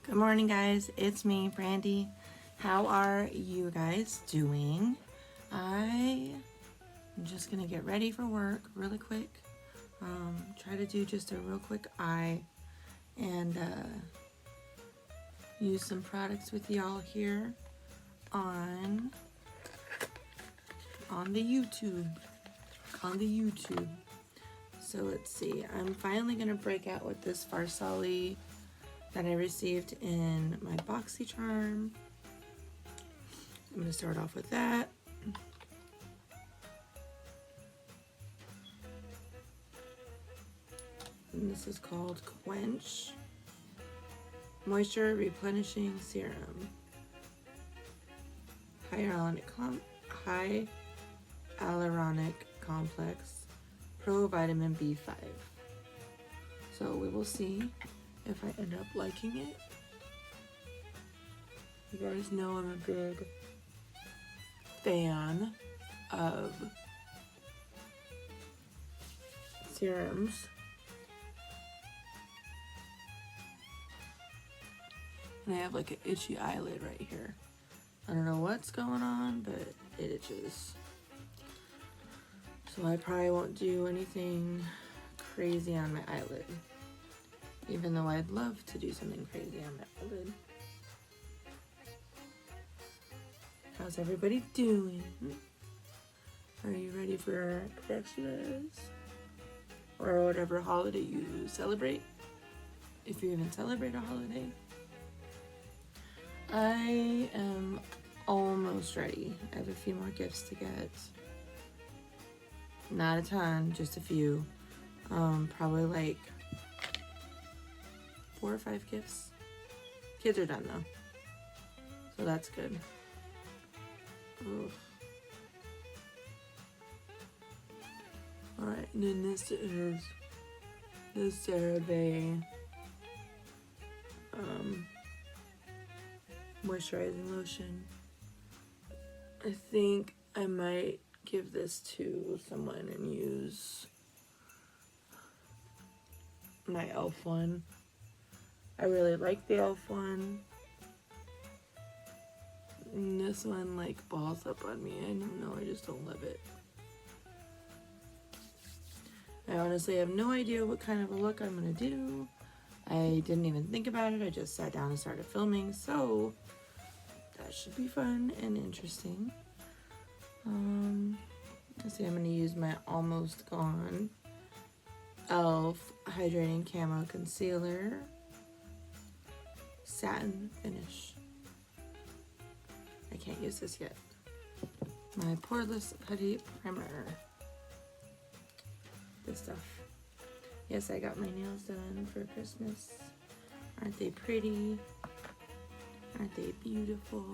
Good morning, guys. It's me, Brandy. How are you guys doing? I'm just gonna get ready for work really quick. Try to do just a real quick eye and use some products with y'all here on the YouTube. So let's see. I'm finally gonna break out with this Farsali that I received in my BoxyCharm. I'm gonna start off with that. And this is called Quench Moisture Replenishing Serum. Hyaluronic Complex Pro Vitamin B5. So we will see if I end up liking it. You guys know I'm a big fan of serums. And I have like an itchy eyelid right here. I don't know what's going on, but it itches. So I probably won't do anything crazy on my eyelid. Even though I'd love to do something crazy on my eyelid. How's everybody doing? Are you ready for Christmas? Or whatever holiday you celebrate? If you even celebrate a holiday. I am almost ready. I have a few more gifts to get. Not a ton, just a few. Probably like 4 or 5 gifts. Kids are done though, so that's good. Oof. All right, and then this is the CeraVe moisturizing lotion. I think I might give this to someone and use my e.l.f. one. I really like the e.l.f. one. And this one like balls up on me. I don't know, I just don't love it. I honestly have no idea what kind of a look I'm gonna do. I didn't even think about it. I just sat down and started filming, so that should be fun and interesting. Let's see, I'm gonna use my Almost Gone e.l.f. Hydrating Camo Concealer. Satin finish. I can't use this yet. My Poreless Putty Primer. Good stuff. Yes, I got my nails done for Christmas. Aren't they pretty? Aren't they beautiful?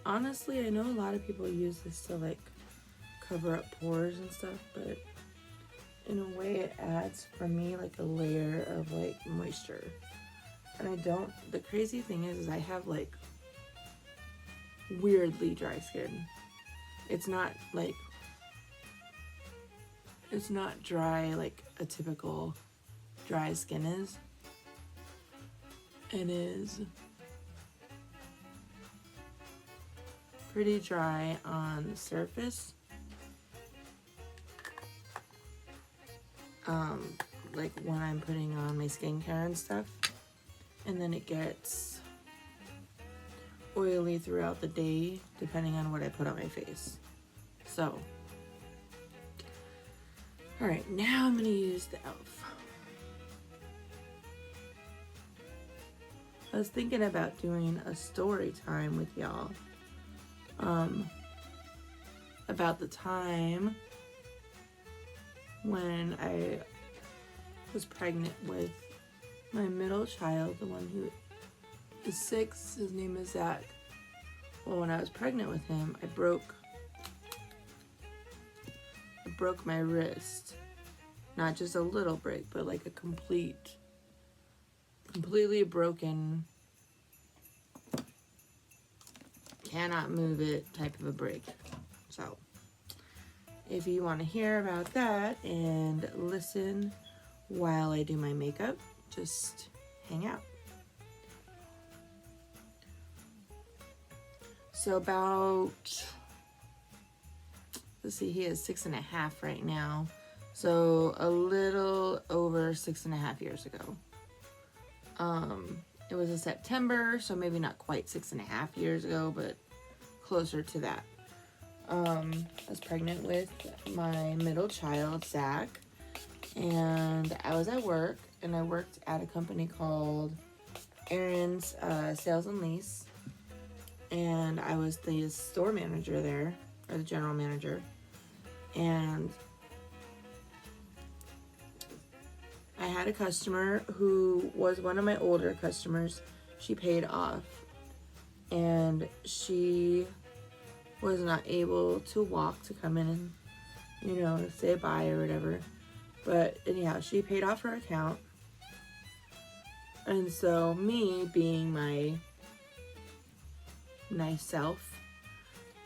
Honestly, I know a lot of people use this to like cover up pores and stuff, but in a way it adds for me like a layer of like moisture. And the crazy thing is I have like weirdly dry skin. It's not dry like a typical dry skin is. It is pretty dry on the surface. Like when I'm putting on my skincare and stuff, and then it gets oily throughout the day depending on what I put on my face. So, all right, now I'm gonna use the e.l.f. I was thinking about doing a story time with y'all about the time when I was pregnant with my middle child, the one who is 6. His name is Zach. Well, when I was pregnant with him, I broke my wrist. Not just a little break, but like a completely broken, cannot move it type of a break. So if you want to hear about that and listen while I do my makeup, just hang out. So about, let's see, he is 6.5 right now. So a little over 6.5 years ago. It was in September, so maybe not quite 6.5 years ago, but closer to that. I was pregnant with my middle child, Zach, and I was at work, and I worked at a company called Aaron's Sales and Lease, and I was the store manager there, or the general manager, and I had a customer who was one of my older customers. She paid off, and she was not able to walk to come in and, you know, say bye or whatever. But anyhow, she paid off her account. And so me, being my nice self,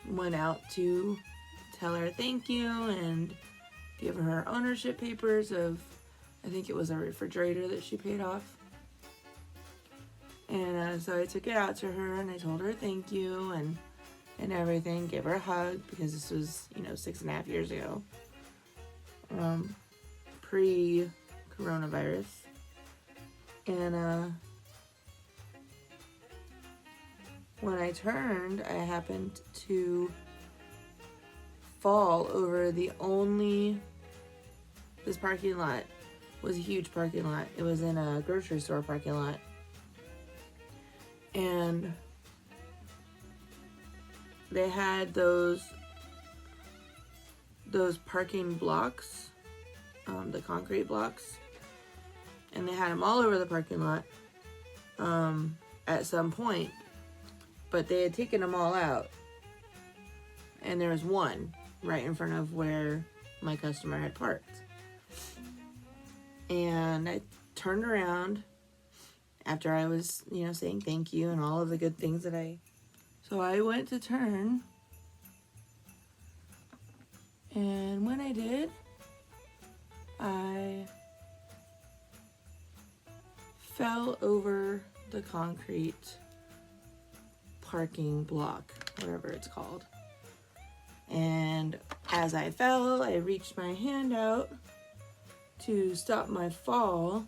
went out to tell her thank you and give her ownership papers of, I think it was a refrigerator that she paid off. And so I took it out to her and I told her thank you and everything, gave her a hug, because this was, you know, 6.5 years ago, pre-coronavirus. And when I turned, I happened to fall over this parking lot was a huge parking lot. It was in a grocery store parking lot. And they had those parking blocks, the concrete blocks, and they had them all over the parking lot at some point, but they had taken them all out, and there was one right in front of where my customer had parked. And I turned around after I was, you know, saying thank you and all of the good things that so I went to turn, and when I did, I fell over the concrete parking block, whatever it's called. And as I fell, I reached my hand out to stop my fall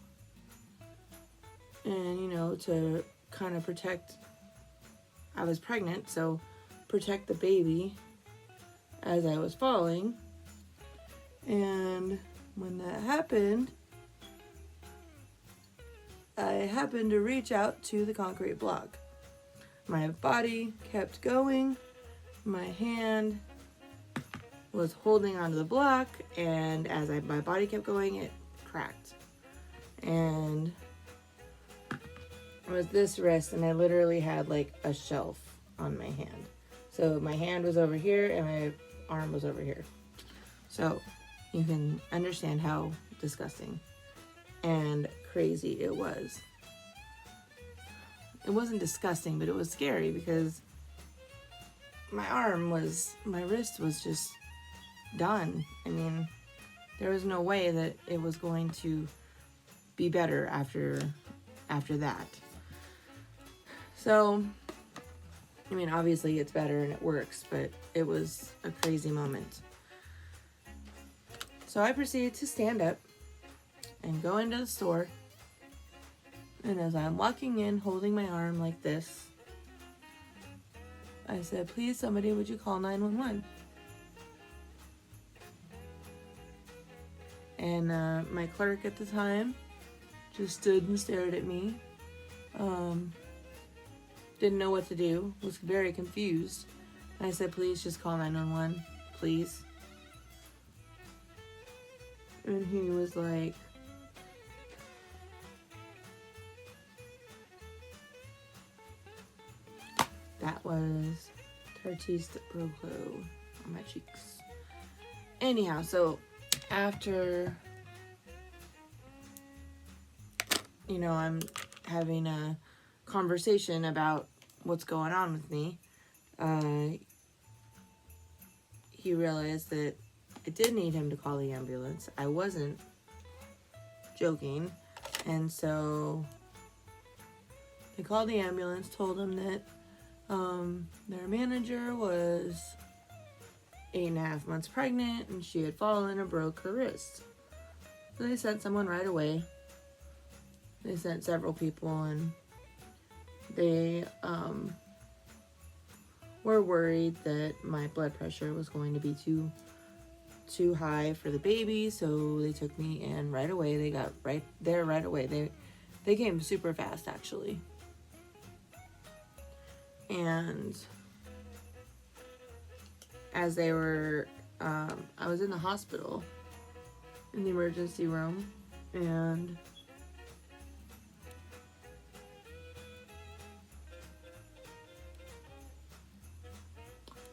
and, you know, to kind of protect, I was pregnant, so protect the baby as I was falling. And when that happened, I happened to reach out to the concrete block. My body kept going, my hand was holding onto the block, and as my body kept going, it cracked. And it was this wrist, and I literally had like a shelf on my hand. So my hand was over here, and my arm was over here. So you can understand how disgusting and crazy it was. It wasn't disgusting, but it was scary because my wrist was just done. I mean, there was no way that it was going to be better after that. So, I mean, obviously it's better and it works, but it was a crazy moment. So I proceeded to stand up and go into the store. And as I'm walking in, holding my arm like this, I said, "Please, somebody, would you call 911? And my clerk at the time just stood and stared at me. Didn't know what to do, was very confused. And I said, "Please just call 911, please." And he was like, that was Tartiste Broclo on my cheeks. Anyhow, so after, you know, I'm having a conversation about what's going on with me, he realized that I did need him to call the ambulance. I wasn't joking. And so they called the ambulance, told him that their manager was 8.5 months pregnant and she had fallen and broke her wrist. So they sent someone right away. They sent several people, and they were worried that my blood pressure was going to be too high for the baby, so they took me in right away. They got right there right away. They came super fast, actually. And as they were, I was in the hospital, in the emergency room, and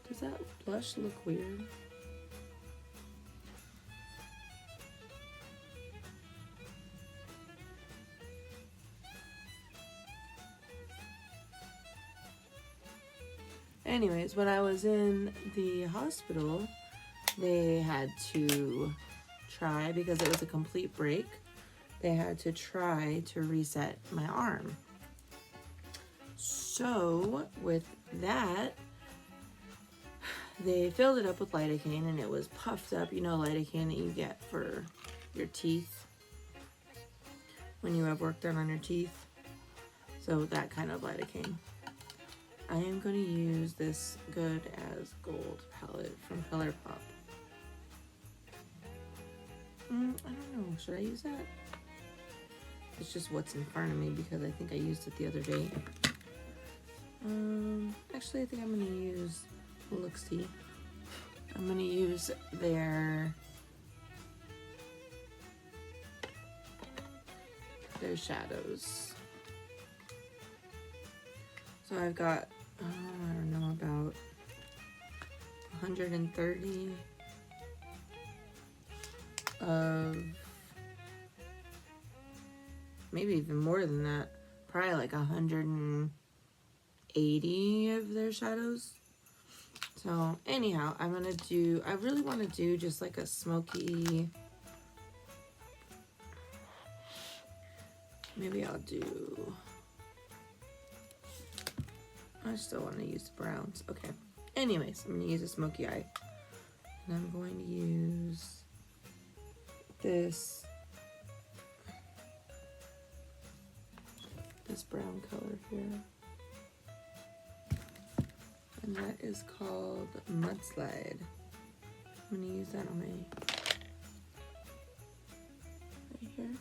does that blush look weird? Anyways, when I was in the hospital, they had to try, because it was a complete break, they had to try to reset my arm. So with that, they filled it up with lidocaine, and it was puffed up, you know, lidocaine that you get for your teeth when you have work done on your teeth. So that kind of lidocaine. I am going to use this Good as Gold palette from ColourPop. I don't know. Should I use that? It's just what's in front of me because I think I used it the other day. Actually, I think I'm going to use Look-See. I'm going to use their shadows. So I've got, I don't know, about 130 of, maybe even more than that, probably like 180 of their shadows. So anyhow, I really want to do just like a smoky, maybe I'll do, I still want to use the browns. Okay. Anyways, I'm going to use a smoky eye. And I'm going to use this brown color here. And that is called Mudslide. I'm going to use that on my, right here.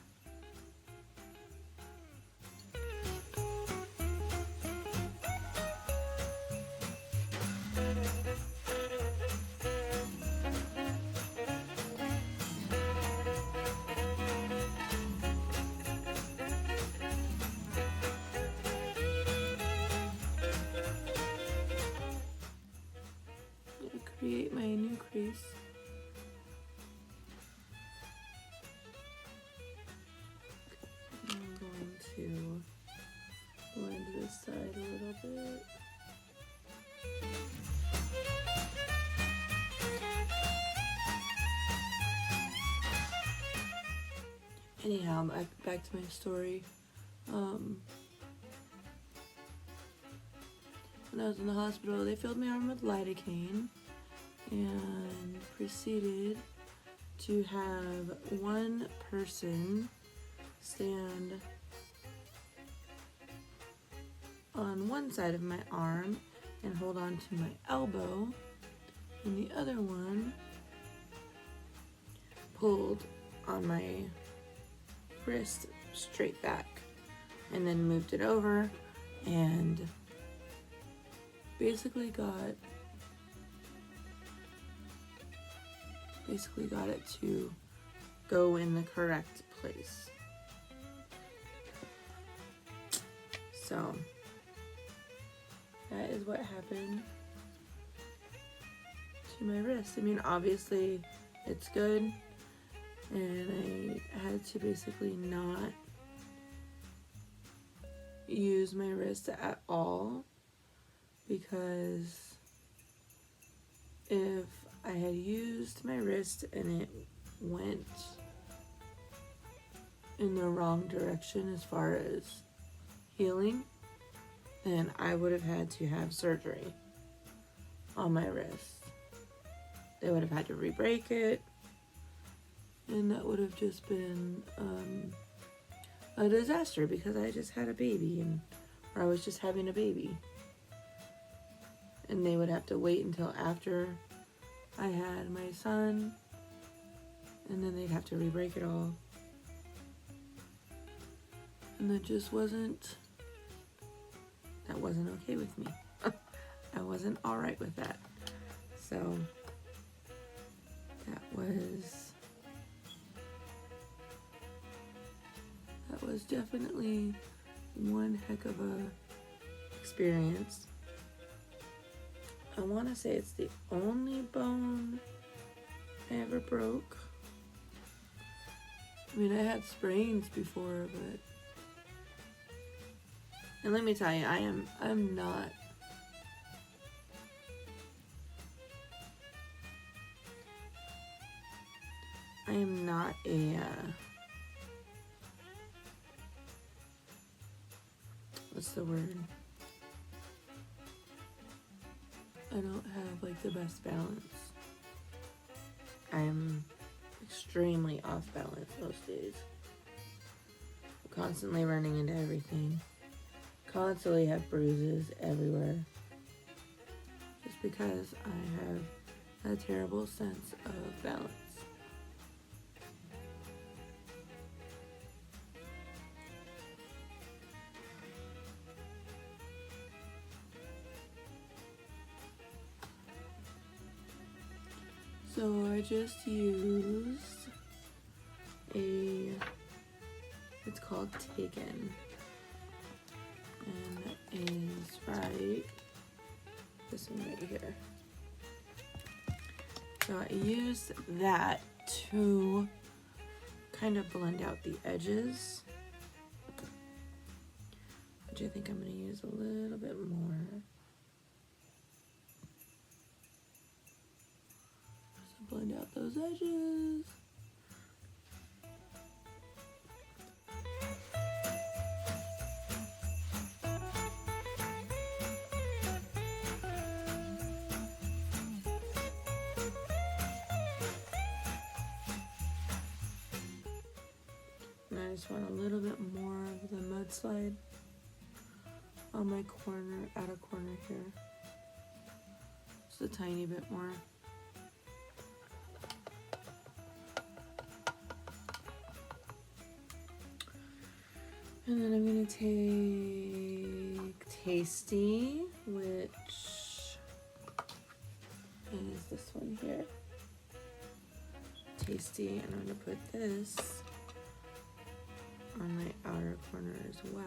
Create my new crease. I'm going to blend this side a little bit. Anyhow, back to my story. When I was in the hospital, they filled my arm with lidocaine and proceeded to have one person stand on one side of my arm and hold on to my elbow, and the other one pulled on my wrist straight back, and then moved it over and basically got it to go in the correct place. So that is what happened to my wrist. I mean, obviously it's good, and I had to basically not use my wrist at all, because if I had used my wrist and it went in the wrong direction as far as healing, then I would have had to have surgery on my wrist. They would have had to re-break it, and that would have just been a disaster because I just had a baby, or I was just having a baby. And they would have to wait until after I had my son, and then they'd have to re-break it all. And that just wasn't okay with me. I wasn't alright with that. So that was definitely one heck of a experience. I want to say it's the only bone I ever broke. I mean, I had sprains before, but... And let me tell you, I'm not... I am not a... what's the word? I don't have, like, the best balance. I'm extremely off balance most days. I'm constantly running into everything. Constantly have bruises everywhere. Just because I have a terrible sense of balance. So I just used it's called Taken. And that is right, this one right here. So I use that to kind of blend out the edges, which I think I'm going to use a little bit more. So blend out those edges. And I just want a little bit more of the mudslide on my corner, outer corner here. Just a tiny bit more. And then I'm going to take Tasty, which is this one here. Tasty, and I'm going to put this on my outer corner as well.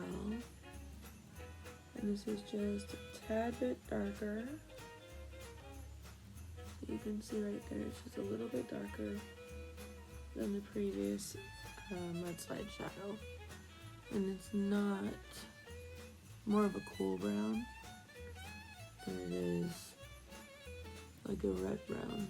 And this is just a tad bit darker. So you can see right there, it's just a little bit darker than the previous mudslide shadow. And it's not more of a cool brown than it is like a red brown.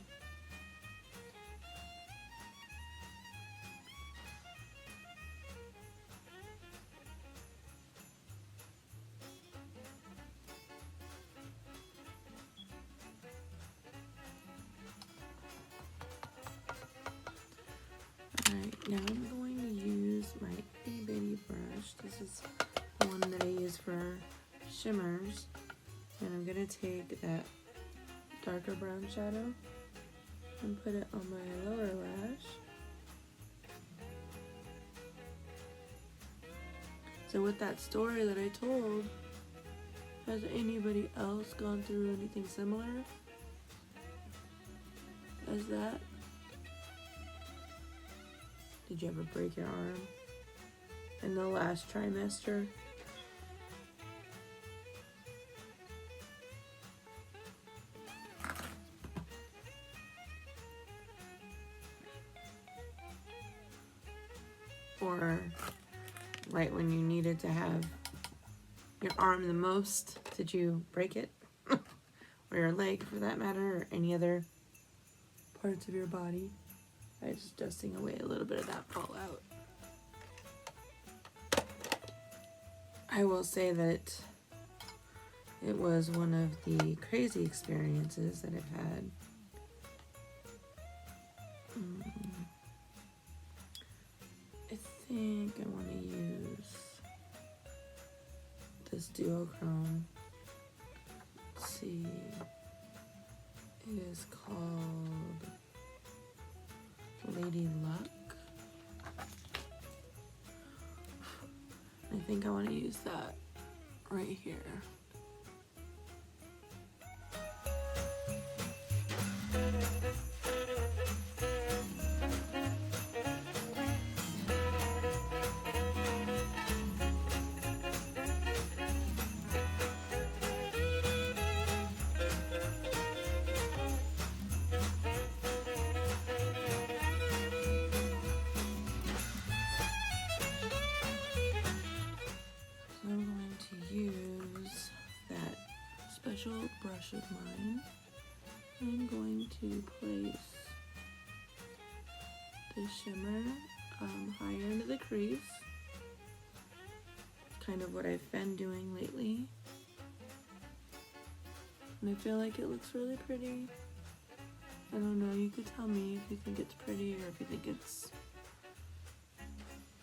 Alright, now I'm going to use my itty bitty brush. This is the one that I use for shimmers. And I'm going to take that darker brown shadow and put it on my lower lash. So with that story that I told, has anybody else gone through anything similar as that? Did you ever break your arm in the last trimester? Or right when you needed to have your arm the most, did you break it? Or your leg for that matter, or any other parts of your body by just dusting away a little bit of that fallout. I will say that it was one of the crazy experiences that I've had. I think I want to use this duochrome. Let's see. It is called Lady Luck. I think I want to use that right here. I'm going to use that special brush of mine. I'm going to place the shimmer higher into the crease. Kind of what I've been doing lately. And I feel like it looks really pretty. I don't know, you could tell me if you think it's pretty or if you think it's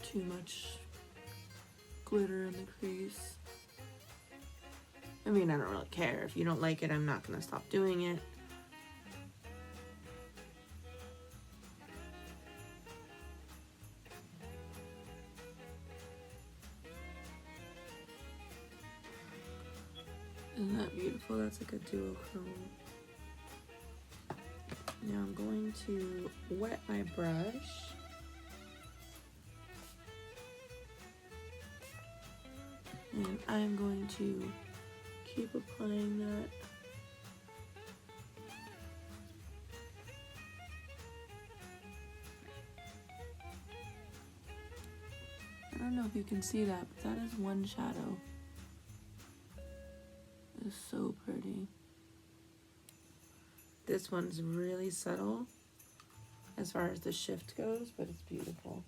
too much glitter in the crease. I mean, I don't really care. If you don't like it, I'm not gonna stop doing it. Isn't that beautiful? That's like a duochrome. Now I'm going to wet my brush. And I'm going to keep applying that. I don't know if you can see that, but that is one shadow. It's so pretty. This one's really subtle as far as the shift goes, but it's beautiful.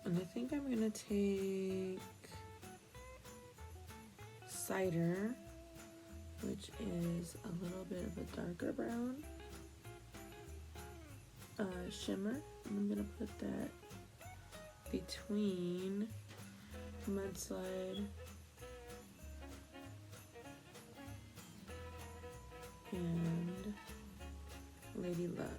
And I think I'm gonna take cider, which is a little bit of a darker brown, shimmer, and I'm gonna put that between Mudslide and Lady Luck.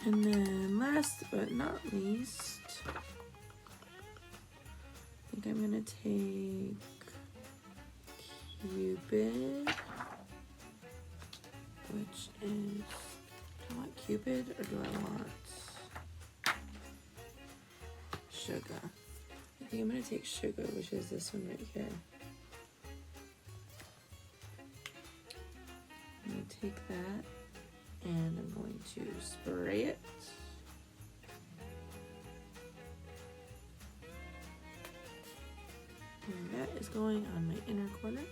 And then last but not least, I think I'm gonna take Cupid, which is, do I want Cupid or do I want Sugar? I think I'm gonna take Sugar, which is this one right here. I'm gonna take that and I'm going to spray it. And that is going on my inner corner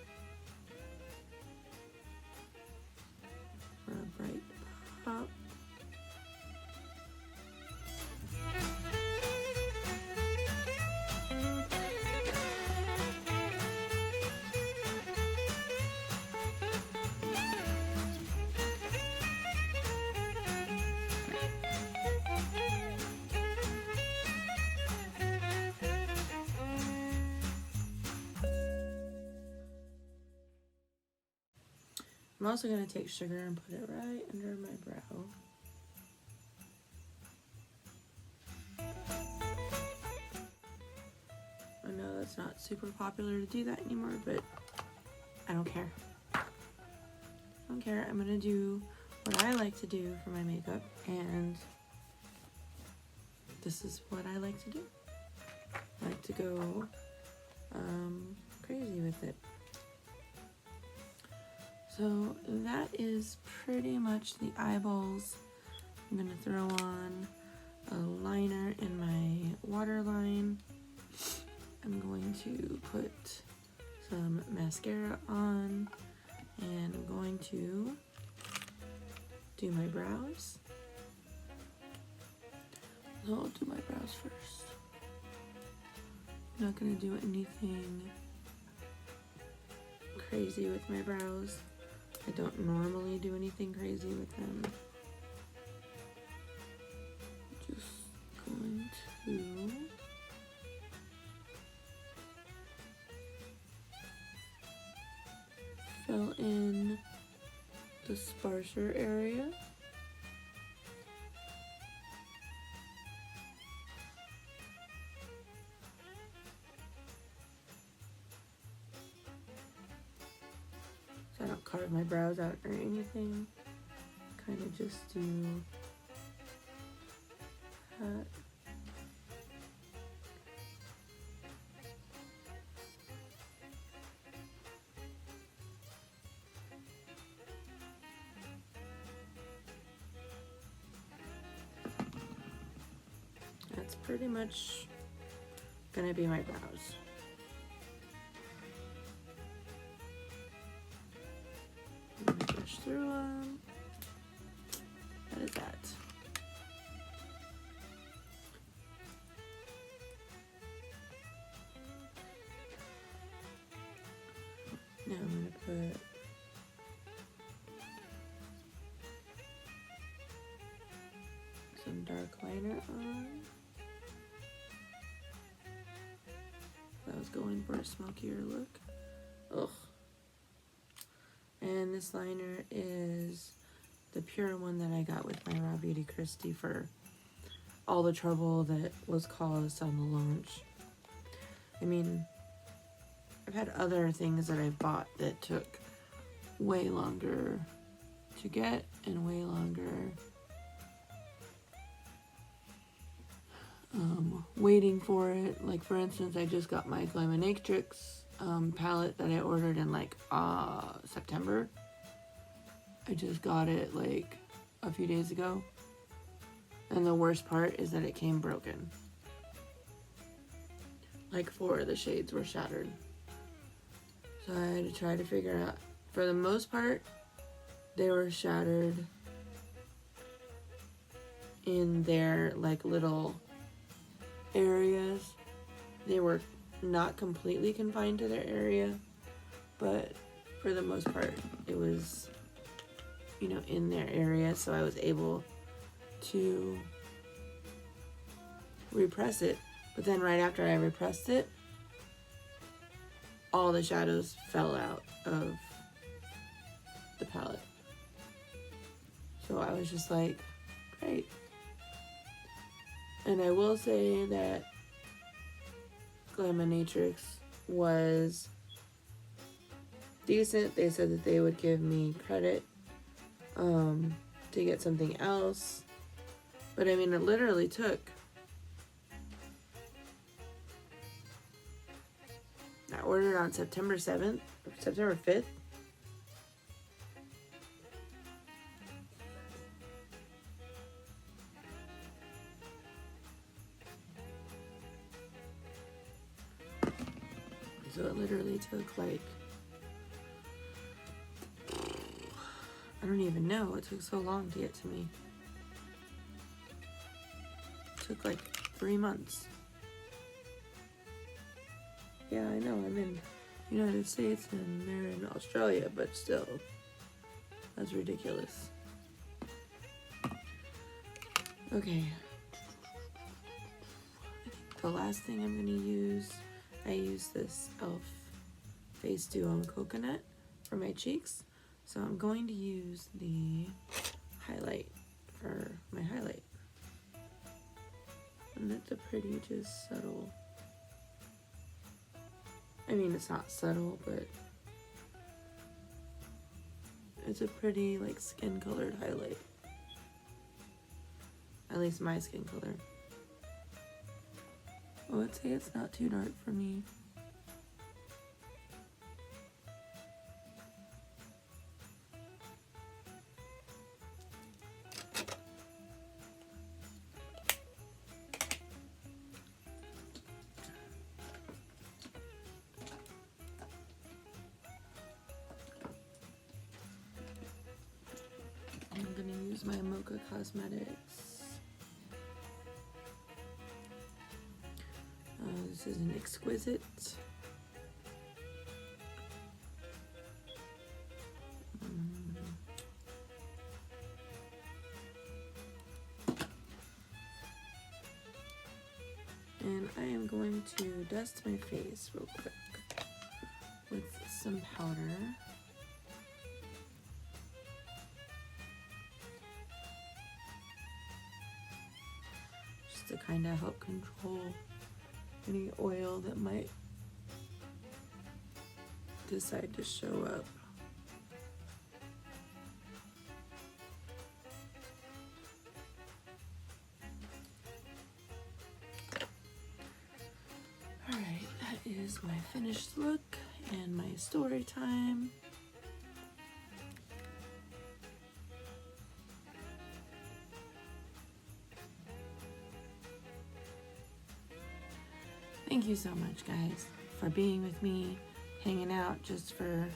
for a bright pop. I'm also going to take sugar and put it right under my brow. I know that's not super popular to do that anymore, but I don't care. I don't care. I'm going to do what I like to do for my makeup, and this is what I like to do. I like to go crazy with it. So that is pretty much the eyeballs. I'm going to throw on a liner in my waterline. I'm going to put some mascara on, and I'm going to do my brows. So I'll do my brows first. I'm not going to do anything crazy with my brows. I don't normally do anything crazy with them. Just going to fill in the sparser area. So I don't carve my brows out or anything. Kind of just do that. That's pretty much gonna be my brows. I'm gonna brush through them. That is that. Now I'm gonna put some dark liner on. I was going for a smokier look. Ugh. And this liner is the pure one that I got with my Raw Beauty Kristi for all the trouble that was caused on the launch. I mean, I've had other things that I've bought that took way longer to get and way longer waiting for it. Like, for instance, I just got my Glaminatrix palette that I ordered in like September. I just got it like a few days ago, and the worst part is that it came broken. Like 4 of the shades were shattered. So I had to try to figure out, for the most part, they were shattered in their like little areas. They were not completely confined to their area, but for the most part it was, you know, in their area, so I was able to repress it. But then right after I repressed it, all the shadows fell out of the palette. So I was just like, great. And I will say that Glaminatrix was decent. They said that they would give me credit to get something else. But I mean, it literally took, I ordered on September 7th, or September 5th. So it literally took like, I don't even know, it took so long to get to me. It took like 3 months. Yeah, I know, I'm in the United States and they're in Australia, but still, that's ridiculous. Okay. The last thing I'm gonna use, I use this e.l.f. Face Duo Coconut for my cheeks. So I'm going to use the highlight for my highlight. And it's a pretty just subtle, I mean it's not subtle, but it's a pretty like skin colored highlight. At least my skin color. I would say it's not too dark for me. I'm gonna use my Mocha Cosmetics. This is an Exquisite. And I am going to dust my face real quick with some powder. Just to kind of help control any oil that might decide to show up. Alright, that is my finished look and my story time. Thank you so much, guys, for being with me, hanging out just for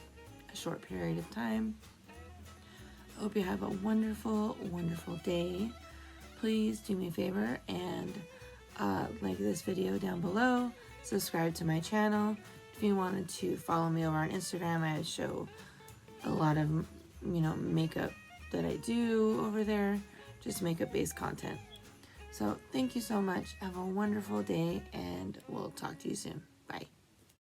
a short period of time. I hope you have a wonderful, wonderful day. Please do me a favor and like this video down below. Subscribe to my channel. If you wanted to follow me over on Instagram, I show a lot of, makeup that I do over there, just makeup-based content. So thank you so much. Have a wonderful day, and we'll talk to you soon.